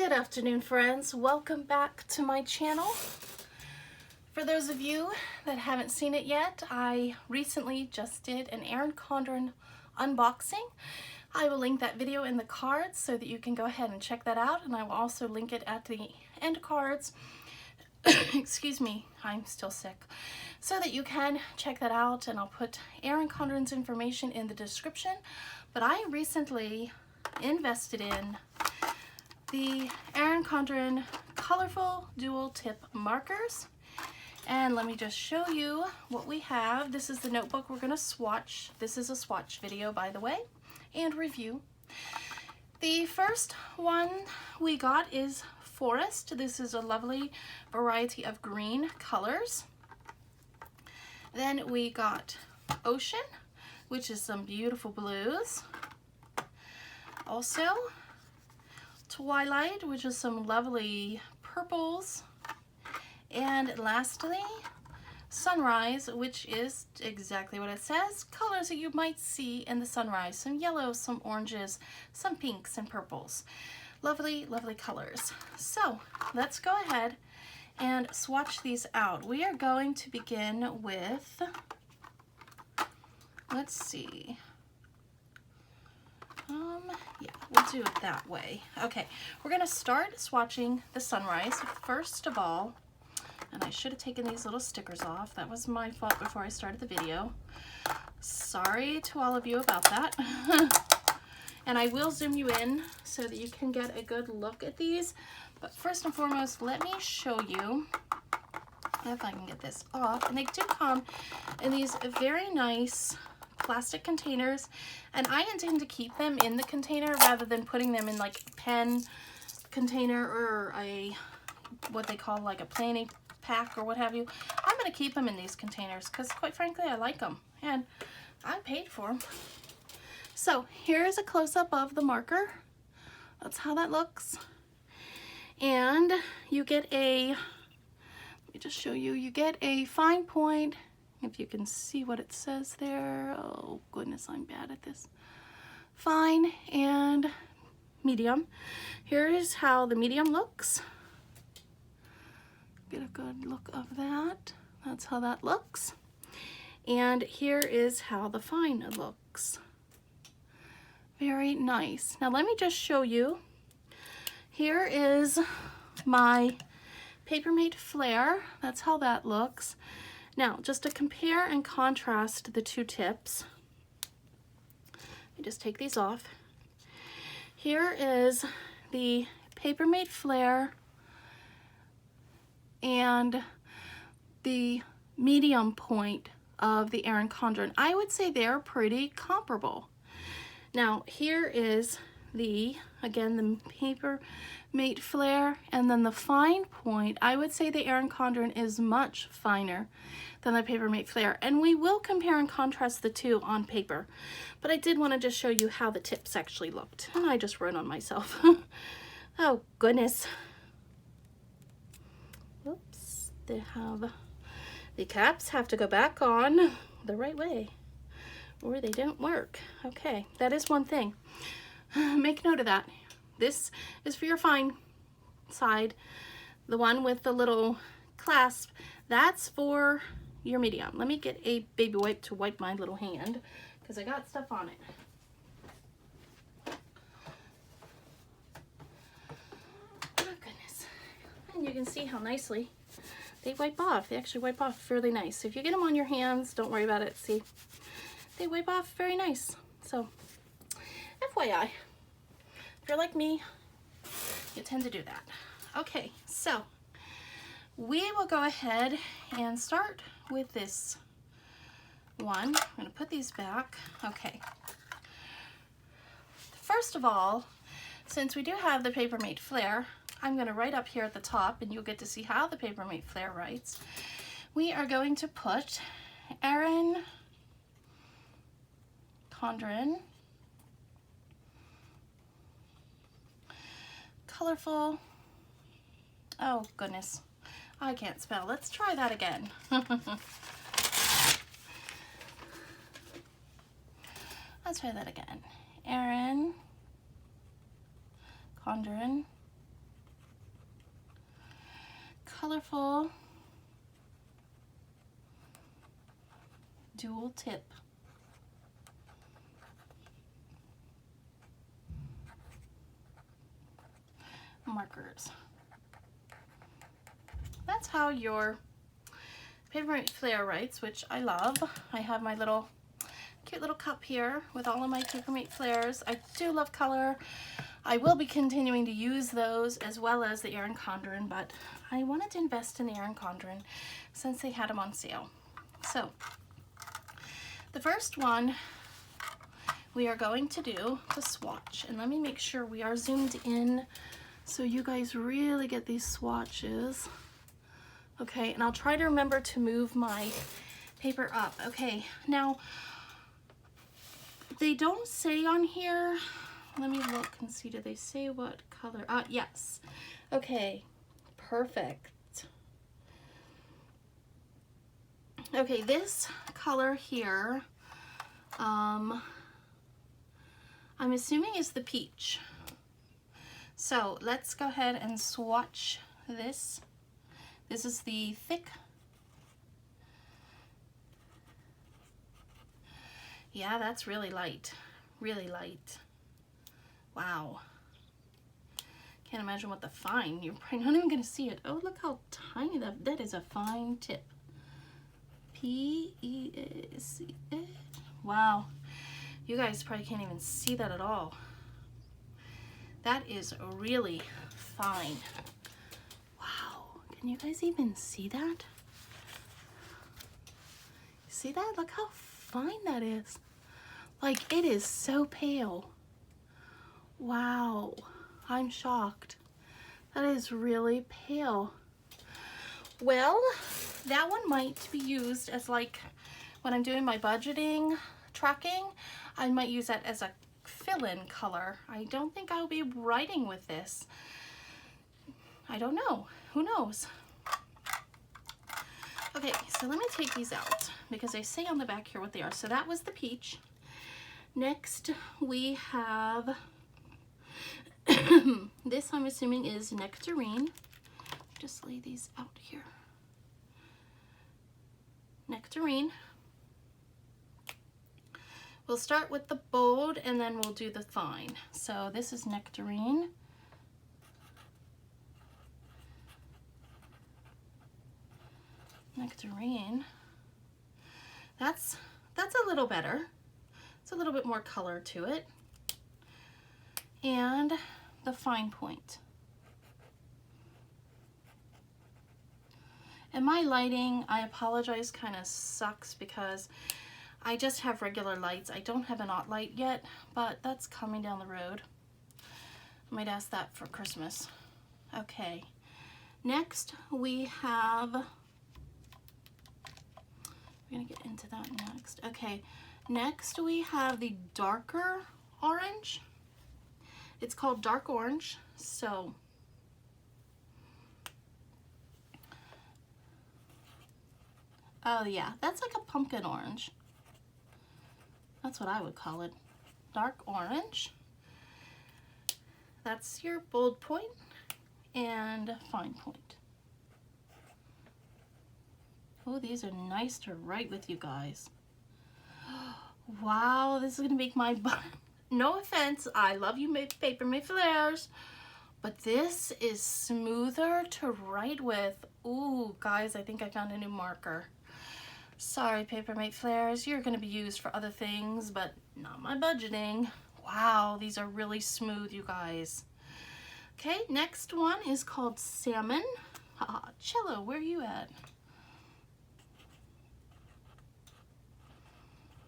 Good afternoon, friends. Welcome back to my channel. For those of you that haven't seen it yet, I recently just did an Erin Condren unboxing. I will link that video in the cards so that you can go ahead and check that out, and I will also link it at the end cards. Excuse me, I'm still sick. So that you can check that out, and I'll put Erin Condren's information in the description. But I recently invested in the Erin Condren colorful dual tip markers, and let me just show you what we have. This is the notebook we're going to swatch. This is a swatch video, by the way, and review. The first one we got is Forest. This is a lovely variety of green colors. Then we got Ocean, which is some beautiful blues. Also Twilight, which is some lovely purples. And lastly, Sunrise, which is exactly what it says, colors that you might see in the sunrise. Some yellows, some oranges, some pinks and purples. Lovely, lovely colors. So let's go ahead and swatch these out. We are going to begin with, let's see. Yeah, we'll do it that way. Okay, we're gonna start swatching the Sunrise first of all, and I should have taken these little stickers off. That was my fault before I started the video. Sorry to all of you about that. And I will zoom you in so that you can get a good look at these. But first and foremost, let me show you if I can get this off. And they do come in these very nice plastic containers, and I intend to keep them in the container rather than putting them in like a pen container or a what they call like a planning pack or what have you. I'm going to keep them in these containers because quite frankly I like them and I paid for them. So here's a close-up of the marker. That's how that looks. And you get a, let me just show you, you get a fine point. If you can see what it says there. Oh goodness, I'm bad at this. Fine and medium. Here is how the medium looks. Get a good look of that. That's how that looks. And here is how the fine looks. Very nice. Now let me just show you. Here is my Papermate Flare. That's how that looks. Now, just to compare and contrast the two tips, I just take these off. Here is the Papermate Flare and the medium point of the Erin Condren. I would say they're pretty comparable. Now, here is the, again, the Papermate Flare, and then the fine point. I would say the Erin Condren is much finer than the Papermate Flare, and we will compare and contrast the two on paper, but I did want to just show you how the tips actually looked, and I just wrote on myself. Oh goodness. Oops, they have, the caps have to go back on the right way or they don't work. Okay, that is one thing. Make note of that. This is for your fine side. The one with the little clasp, that's for your medium. Let me get a baby wipe to wipe my little hand because I got stuff on it. Oh goodness. And you can see how nicely they wipe off. They actually wipe off fairly nice. So if you get them on your hands, don't worry about it. See, they wipe off very nice. So FYI, if you're like me, you tend to do that. Okay, so we will go ahead and start with this one. I'm going to put these back. Okay. First of all, since we do have the Papermate Flare, I'm going to write up here at the top, and you'll get to see how the Papermate Flare writes. We are going to put Erin Condren colorful, oh goodness, I can't spell. Let's try that again. Let's try that again. Erin Condren colorful dual tip. Markers. That's how your Papermate Flare writes, which I love. I have my little cute little cup here with all of my Papermate Flares. I do love color. I will be continuing to use those as well as the Erin Condren, but I wanted to invest in the Erin Condren since they had them on sale. So the first one we are going to do the swatch, and let me make sure we are zoomed in so you guys really get these swatches. Okay, and I'll try to remember to move my paper up. Okay, now they don't say on here, let me look and see, do they say what color? Yes. Okay, perfect. Okay, this color here, I'm assuming is the peach. So let's go ahead and swatch this. This is the thick. Yeah, that's really light. Really light. Wow. Can't imagine what the fine, you're probably not even gonna see it. Oh, look how tiny that is, a fine tip. P-E-A-C. Wow. You guys probably can't even see that at all. That is really fine. Can you guys even see that? See that? Look how fine that is. Like, it is so pale. Wow, I'm shocked. That is really pale. Well, that one might be used as, like, when I'm doing my budgeting tracking, I might use that as a fill-in color. I don't think I'll be writing with this. I don't know. Who knows? Okay, so let me take these out because they say on the back here what they are. So that was the peach. Next we have this, I'm assuming, is nectarine. Just lay these out here. Nectarine. We'll start with the bold and then we'll do the fine. So this is nectarine. Nectarine. That's a little better. It's a little bit more color to it. And the fine point. And my lighting, I apologize, kind of sucks because I just have regular lights. I don't have an aught light yet, but that's coming down the road. I might ask that for Christmas. Okay. Next we have, we're gonna get into that next. Okay, next we have the darker orange. It's called dark orange. So oh yeah, that's like a pumpkin orange. That's what I would call it. Dark orange. That's your bold point and fine point. Oh, these are nice to write with, you guys. Wow, this is gonna make my butt. No offense, I love you Papermate Flares, but this is smoother to write with. Ooh, guys, I think I found a new marker. Sorry, Papermate Flares, you're gonna be used for other things, but not my budgeting. Wow, these are really smooth, you guys. Okay, next one is called Salmon. Cello, where are you at?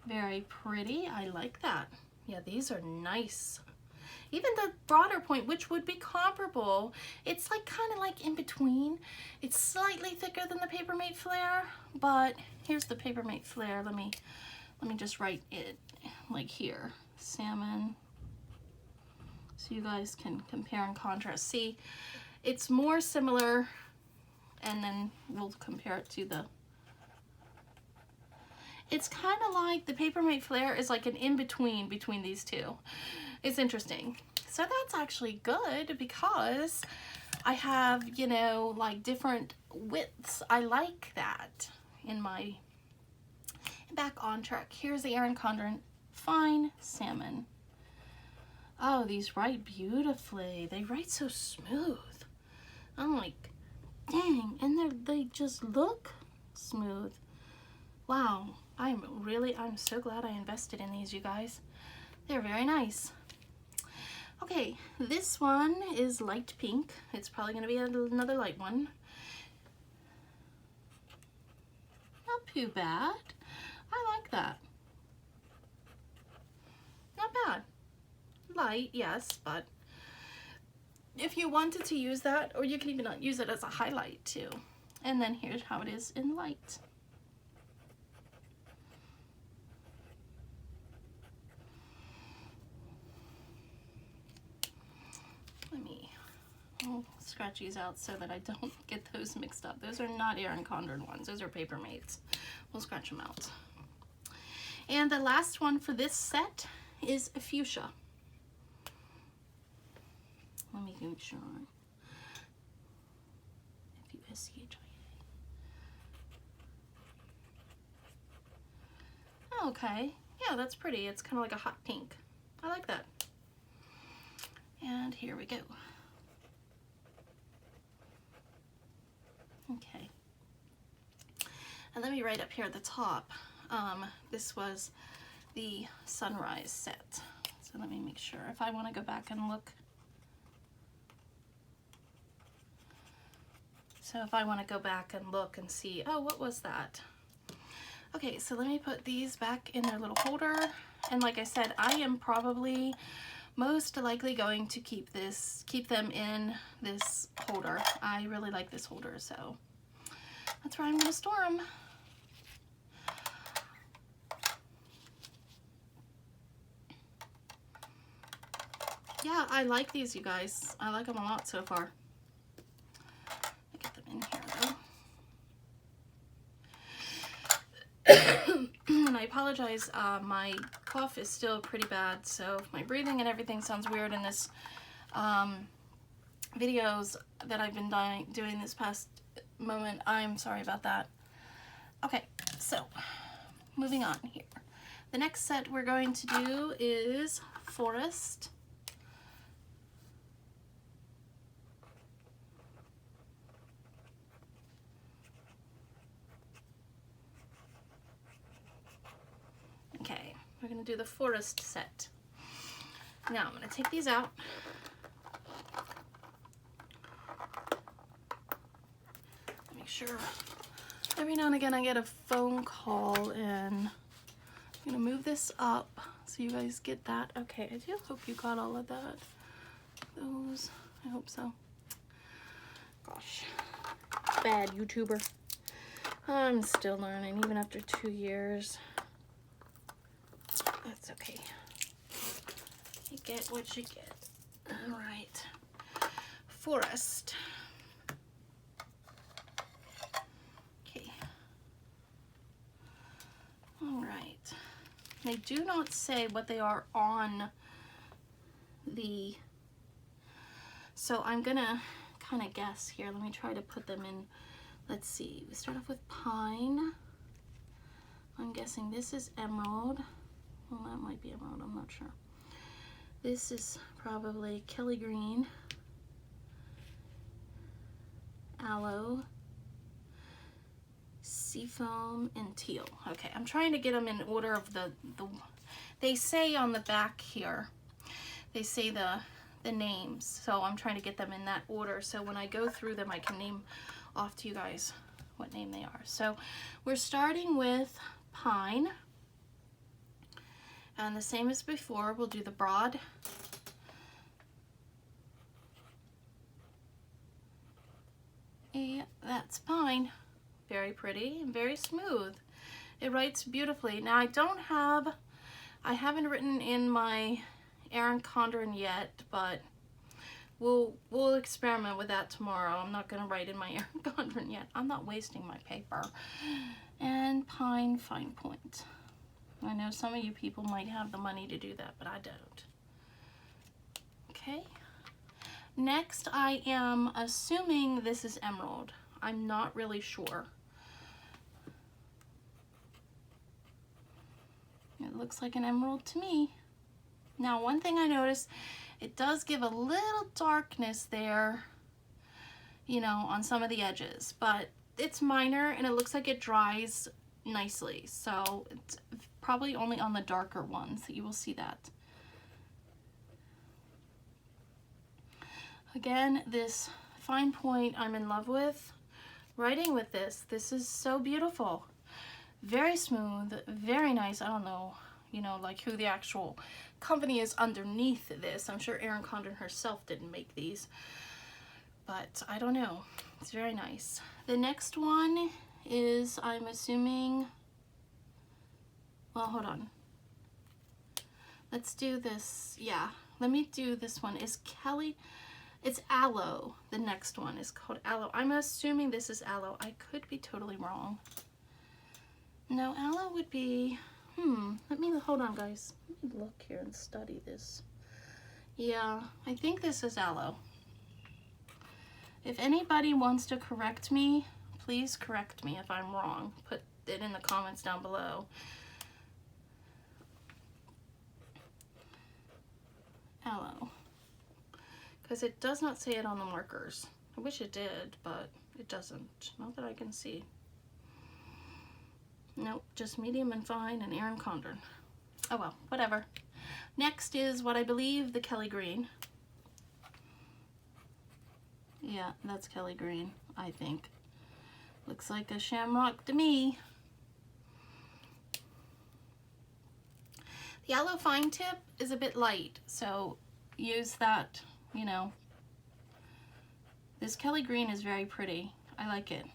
Very pretty, I like that. Yeah, these are nice. Even the broader point, which would be comparable, it's like kind of like in between. It's slightly thicker than the Papermate Flare, but here's the Papermate Flare. Let me just write it like here, Salmon, so you guys can compare and contrast. See, it's more similar, and then we'll compare it to the. It's kind of like the Papermate Flare is like an in-between between these two. It's interesting. So that's actually good because I have, you know, like different widths. I like that in my back on track. Here's the Erin Condren Fine Salmon. Oh, these write beautifully. They write so smooth. I'm like, dang, and they just look smooth. Wow, I'm so glad I invested in these, you guys. They're very nice. Okay, this one is light pink. It's probably going to be another light one. Not too bad. I like that. Not bad. Light, yes, but if you wanted to use that, or you can even use it as a highlight too. And then here's how it is in light. I'll scratch these out so that I don't get those mixed up. Those are not Erin Condren ones. Those are Paper Mates. We'll scratch them out. And the last one for this set is a fuchsia. Let me make sure. F-U-S-C-H-I-A. Okay. Yeah, that's pretty. It's kind of like a hot pink. I like that. And here we go. Okay, and let me write up here at the top. This was the sunrise set. So let me make sure if I want to go back and look. So if I want to go back and look and see, oh, what was that? Okay, so let me put these back in their little holder. And like I said, I am probably most likely going to keep them in this holder. I really like this holder, so that's where I'm going to store them. Yeah, I like these, you guys. I like them a lot so far. Let me get them in here, though. And I apologize, my cough is still pretty bad, so if my breathing and everything sounds weird in this videos that I've been doing this past moment, I'm sorry about that. Okay, so moving on here. The next set we're going to do is Forest. Okay, we're going to do the Forest set. Now I'm going to take these out. Make sure every now and again I get a phone call, and I'm going to move this up so you guys get that. Okay, I do hope you got all of that. Those, I hope so. Gosh, bad YouTuber. I'm still learning even after 2 years. That's okay. You get what you get. All right. Forest. Okay. All right. They do not say what they are on the... So I'm gonna kind of guess here. Let me try to put them in. Let's see. We start off with pine. I'm guessing this is emerald. Well, that might be emerald, I'm not sure. This is probably Kelly green, aloe, seafoam, and teal. Okay, I'm trying to get them in order of the they say on the back here, they say the names, so I'm trying to get them in that order, so when I go through them I can name off to you guys what name they are. So we're starting with pine. And the same as before, we'll do the broad. And that's pine. Very pretty and very smooth. It writes beautifully. Now I haven't written in my Erin Condren yet, but we'll experiment with that tomorrow. I'm not gonna write in my Erin Condren yet. I'm not wasting my paper. And pine fine point. I know some of you people might have the money to do that, but I don't. Okay. next I am assuming this is emerald. I'm not really sure. It looks like an emerald to me. Now, one thing I noticed, it does give a little darkness there, you know, on some of the edges, but it's minor and it looks like it dries nicely. So it's probably only on the darker ones that you will see that. Again, this fine point I'm in love with. Writing with this is so beautiful. Very smooth, very nice. I don't know, you know, like who the actual company is underneath this. I'm sure Erin Condren herself didn't make these, but I don't know. It's very nice. The next one is, I'm assuming, well, hold on. Let's do this. Yeah, let me do this one. Is Kelly, it's aloe. The next one is called aloe. I'm assuming this is aloe. I could be totally wrong. No, aloe would be, let me, hold on guys. Let me look here and study this. Yeah, I think this is aloe. If anybody wants to correct me, please correct me if I'm wrong. Put it in the comments down below. Aloe. Because it does not say it on the markers. I wish it did, but it doesn't. Not that I can see. Nope, just medium and fine and Erin Condren. Oh well, whatever. Next is what I believe the Kelly green. Yeah, that's Kelly green, I think. Looks like a shamrock to me. The aloe fine tip is a bit light, so use that, you know. This Kelly green is very pretty. I like it.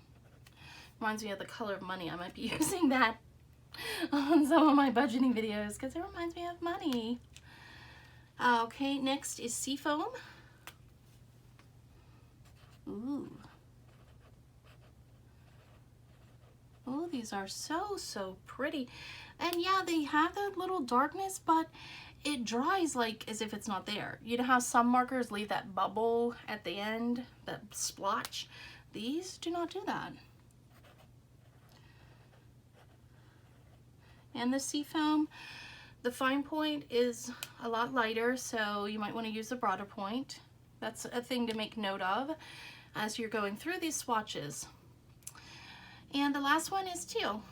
Reminds me of the color of money. I might be using that on some of my budgeting videos because it reminds me of money. Okay, next is seafoam. Ooh. Oh, these are so pretty. And yeah, they have that little darkness, but it dries like as if it's not there. You know how some markers leave that bubble at the end, that splotch? These do not do that. And the seafoam, the fine point is a lot lighter, so you might want to use a broader point. That's a thing to make note of as you're going through these swatches. And the last one is teal.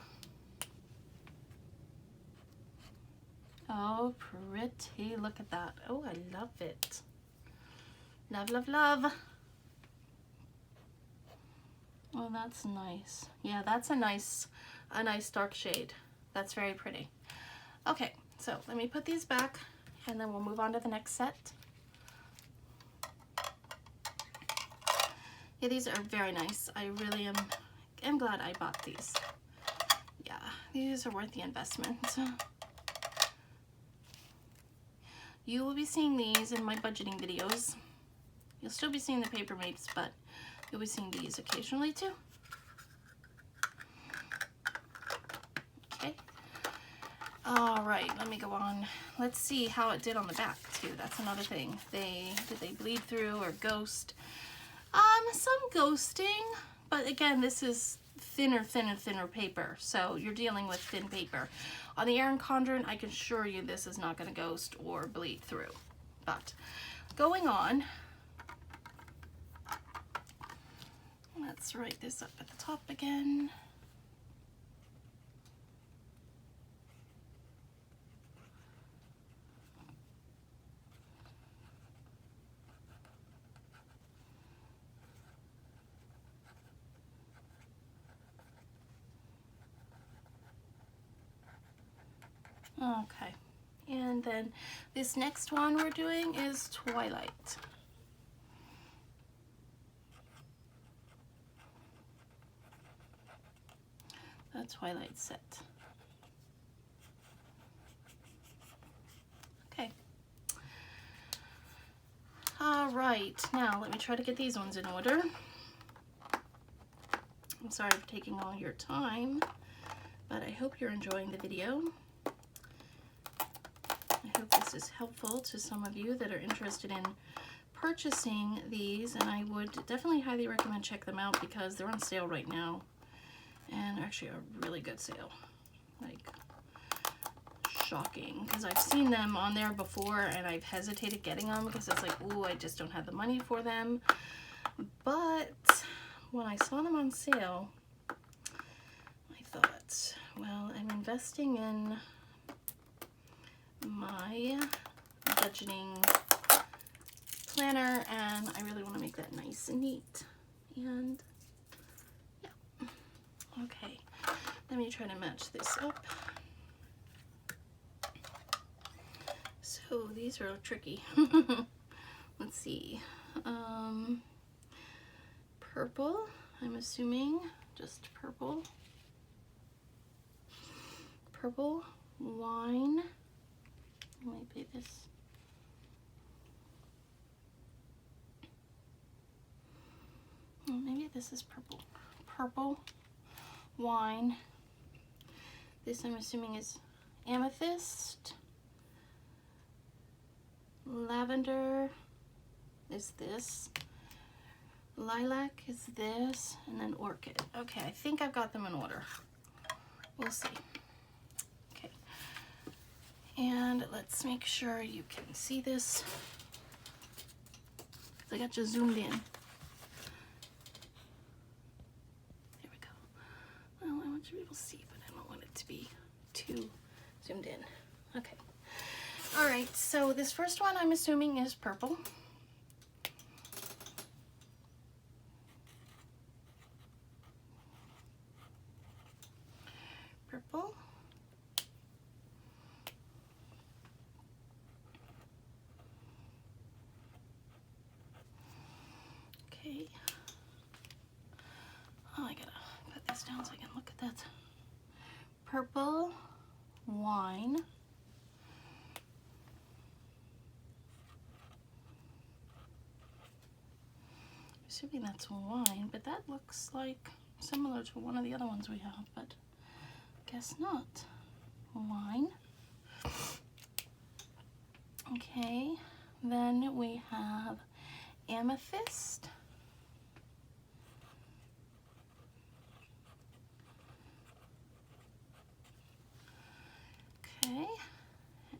Oh, pretty. Look at that. Oh, I love it. Love, love, love. Oh, that's nice. Yeah, that's a nice dark shade. That's very pretty. Okay, so let me put these back and then we'll move on to the next set. Yeah, these are very nice. I really am glad I bought these. Yeah, these are worth the investment. You will be seeing these in my budgeting videos. You'll still be seeing the paper mates, but you'll be seeing these occasionally too. Okay. All right, let me go on. Let's see how it did on the back too. That's another thing. Did they bleed through or ghost? Some ghosting, but again, this is thinner paper, so you're dealing with thin paper. On the Erin Condren, I can assure you this is not going to ghost or bleed through. But going on, let's write this up at the top again. Okay, and then this next one we're doing is Twilight. The Twilight set. Okay. All right, now let me try to get these ones in order. I'm sorry for taking all your time, but I hope you're enjoying the video. I hope this is helpful to some of you that are interested in purchasing these, and I would definitely highly recommend check them out because they're on sale right now, and actually a really good sale. Like, shocking, because I've seen them on there before and I've hesitated getting them because it's like, ooh, I just don't have the money for them. But when I saw them on sale, I thought, well, I'm investing in my budgeting planner and I really want to make that nice and neat. And yeah, okay, let me try to match this up. So these are tricky. Let's see. Purple, I'm assuming, just purple. Purple, wine. Maybe this. Oh, maybe this is purple. Purple, wine. This I'm assuming is amethyst. Lavender is this. Lilac is this, and then orchid. Okay, I think I've got them in order. We'll see. Okay, and let's make sure you can see this. I got you zoomed in. There we go. Well, I want you to be able to see, but I don't want it to be too zoomed in. Okay. All right, so this first one I'm assuming is purple. Purple. Okay. Oh, I gotta put this down so I can look at that. Purple, wine. Assuming that's wine, but that looks like similar to one of the other ones we have, but guess not. Wine. Okay, then we have amethyst. Okay,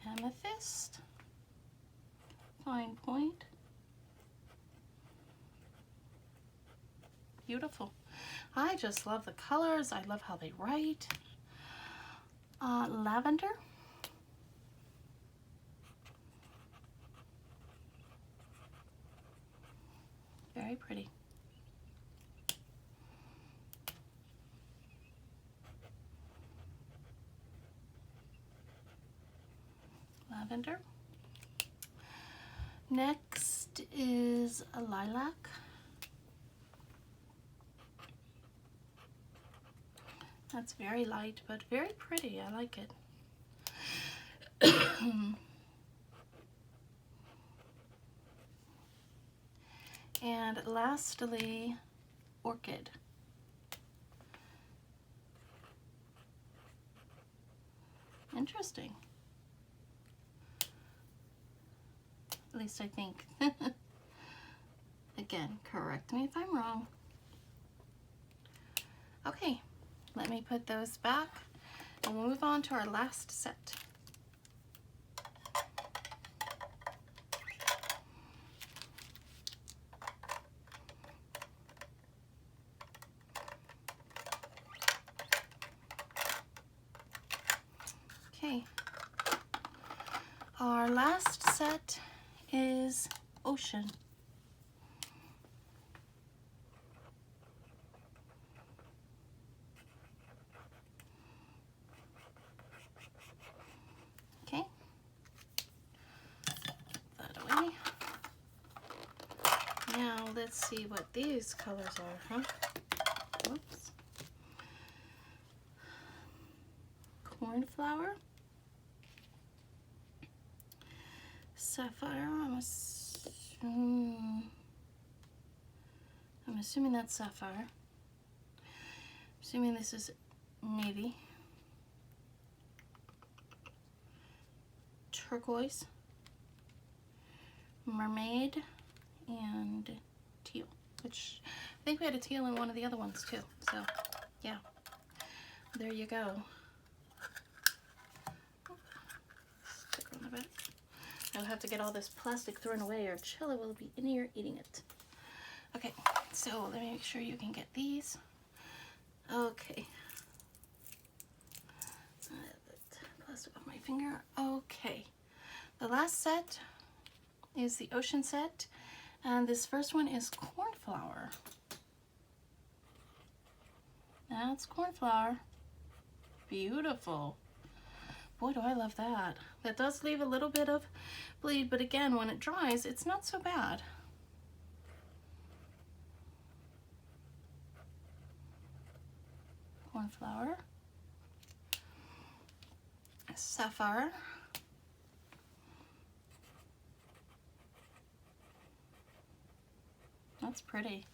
amethyst. Fine point. Beautiful. I just love the colors. I love how they write. Lavender. Very pretty. Lavender. Next is a lilac. That's very light, but very pretty. I like it. And lastly, orchid. Interesting. At least I think. Again, correct me if I'm wrong. Okay. Let me put those back and we'll move on to our last set. Okay. Our last set is ocean. Now let's see what these colors are, huh? Whoops. Cornflower. Sapphire. I'm assuming that's sapphire. I'm assuming this is navy. Turquoise. Mermaid. and teal, which I think we had a teal in one of the other ones too. So yeah, there you go. Sticker on the back. I'll have to get all this plastic thrown away or Cello will be in here eating it. Okay, so let me make sure you can get these. Okay. Plastic off my finger. Okay. The last set is the ocean set, and this first one is cornflower. That's cornflower. Beautiful. Boy, do I love that. That does leave a little bit of bleed, but again, when it dries, it's not so bad. Cornflower. Sapphire. That's pretty.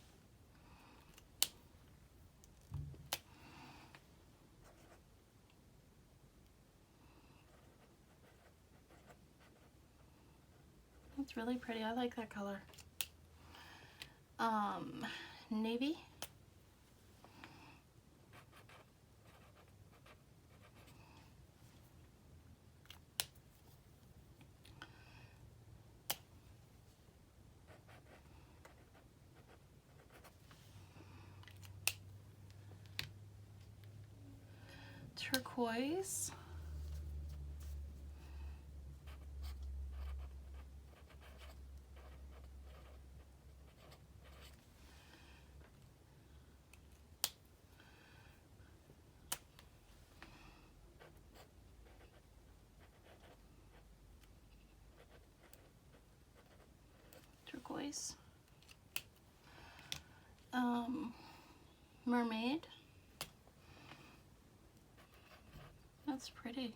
That's really pretty. I like that color. Navy. Turquoise. Turquoise. Mermaid. That's pretty.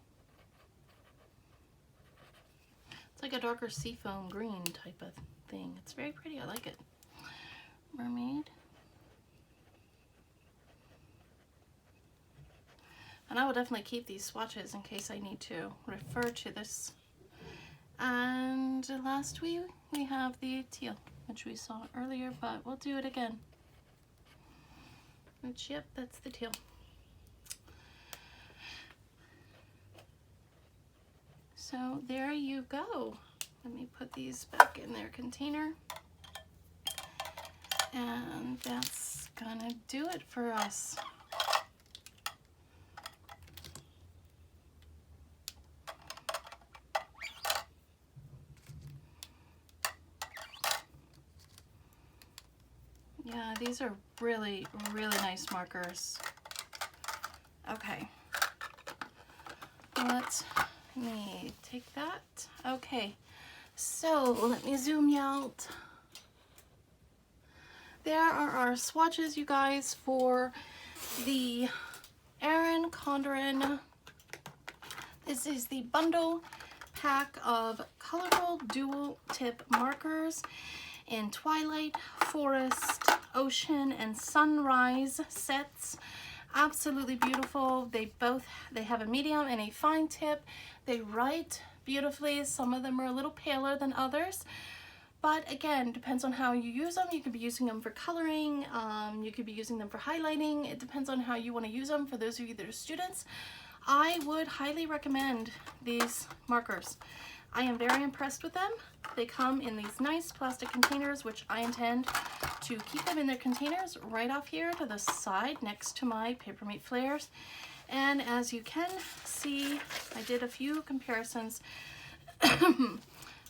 It's like a darker seafoam green type of thing. It's very pretty. I like it. Mermaid. And I will definitely keep these swatches in case I need to refer to this. And last we have the teal, which we saw earlier, but we'll do it again. Which, yep, that's the teal. So there you go. Let me put these back in their container. And that's gonna do it for us. Yeah, these are really, really nice markers. Okay. Let me take that. Okay, so let me zoom you out. There are our swatches, you guys, for the Erin Condren. This is the bundle pack of colorful dual tip markers in Twilight, Forest, Ocean, and Sunrise sets. Absolutely beautiful. They have a medium and a fine tip. They write beautifully. Some of them are a little paler than others, but again, depends on how you use them. You could be using them for coloring, you could be using them for highlighting. It depends on how you want to use them. For those of you that are students, I would highly recommend these markers. I am very impressed with them. They come in these nice plastic containers, which I intend to keep them in their containers right off here to the side next to my Papermate flares. And as you can see, I did a few comparisons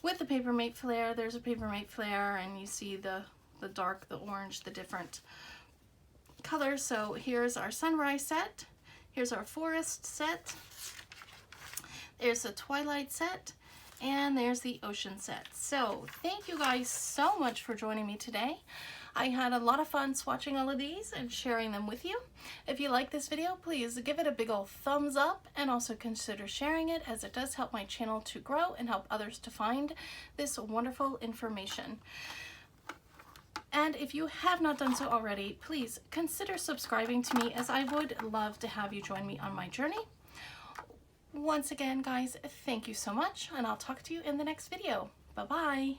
with the Papermate flare. There's a Papermate flare, and you see the dark, the orange, the different colors. So here's our Sunrise set. Here's our Forest set. There's a Twilight set. And there's the Ocean set. So thank you guys so much for joining me today. I had a lot of fun swatching all of these and sharing them with you. If you like this video, please give it a big old thumbs up and also consider sharing it, as it does help my channel to grow and help others to find this wonderful information. And if you have not done so already, please consider subscribing to me, as I would love to have you join me on my journey. Once again, guys, thank you so much, and I'll talk to you in the next video. Bye-bye.